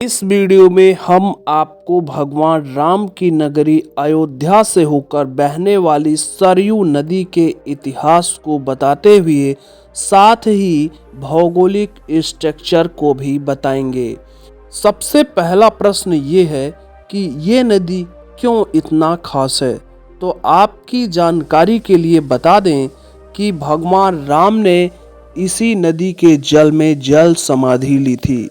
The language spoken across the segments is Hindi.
इस वीडियो में हम आपको भगवान राम की नगरी अयोध्या से होकर बहने वाली सरयू नदी के इतिहास को बताते हुए साथ ही भौगोलिक स्ट्रक्चर को भी बताएंगे। सबसे पहला प्रश्न ये है कि ये नदी क्यों इतना खास है। तो आपकी जानकारी के लिए बता दें कि भगवान राम ने इसी नदी के जल में जल समाधि ली थी।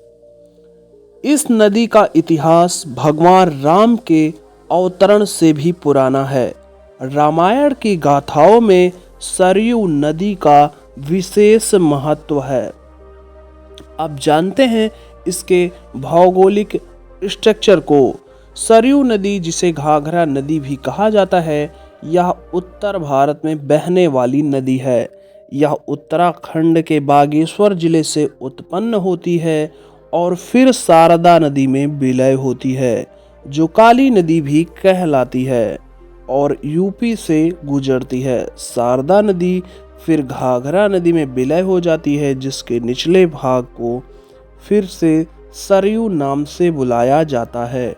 इस नदी का इतिहास भगवान राम के अवतरण से भी पुराना है। रामायण की गाथाओं में सरयू नदी का विशेष महत्व है। अब जानते हैं इसके भौगोलिक स्ट्रक्चर को। सरयू नदी, जिसे घाघरा नदी भी कहा जाता है, यह उत्तर भारत में बहने वाली नदी है। यह उत्तराखंड के बागेश्वर जिले से उत्पन्न होती है और फिर शारदा नदी में विलय होती है, जो काली नदी भी कहलाती है और यूपी से गुजरती है। शारदा नदी फिर घाघरा नदी में विलय हो जाती है, जिसके निचले भाग को फिर से सरयू नाम से बुलाया जाता है।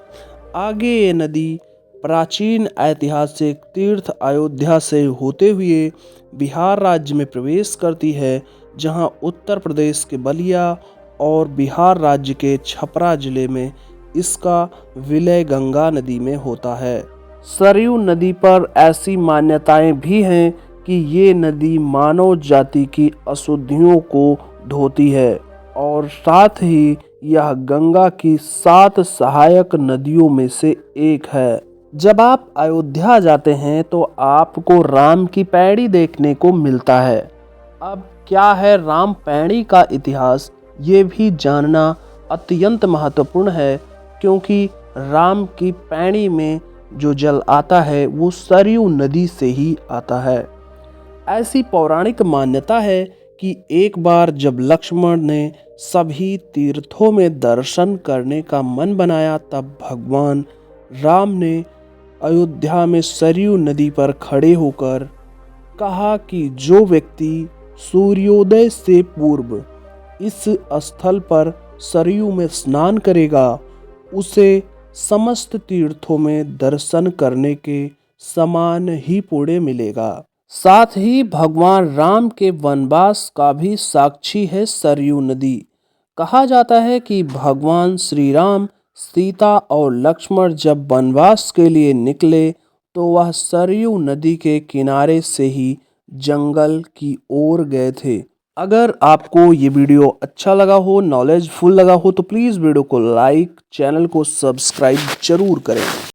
आगे ये नदी प्राचीन ऐतिहासिक तीर्थ अयोध्या से होते हुए बिहार राज्य में प्रवेश करती है, जहां उत्तर प्रदेश के बलिया और बिहार राज्य के छपरा जिले में इसका विलय गंगा नदी में होता है। सरयू नदी पर ऐसी मान्यताएं भी हैं कि ये नदी मानव जाति की अशुद्धियों को धोती है और साथ ही यह गंगा की 7 सहायक नदियों में से एक है। जब आप अयोध्या जाते हैं तो आपको राम की पैड़ी देखने को मिलता है। अब क्या है राम पैड़ी का इतिहास, ये भी जानना अत्यंत महत्वपूर्ण है, क्योंकि राम की पैड़ी में जो जल आता है वो सरयू नदी से ही आता है। ऐसी पौराणिक मान्यता है कि एक बार जब लक्ष्मण ने सभी तीर्थों में दर्शन करने का मन बनाया, तब भगवान राम ने अयोध्या में सरयू नदी पर खड़े होकर कहा कि जो व्यक्ति सूर्योदय से पूर्व इस स्थल पर सरयू में स्नान करेगा, उसे समस्त तीर्थों में दर्शन करने के समान ही पुण्य मिलेगा। साथ ही भगवान राम के वनवास का भी साक्षी है सरयू नदी। कहा जाता है कि भगवान श्री राम, सीता और लक्ष्मण जब वनवास के लिए निकले तो वह सरयू नदी के किनारे से ही जंगल की ओर गए थे। अगर आपको ये वीडियो अच्छा लगा हो, नॉलेजफुल लगा हो, तो प्लीज़ वीडियो को लाइक, चैनल को सब्सक्राइब जरूर करें।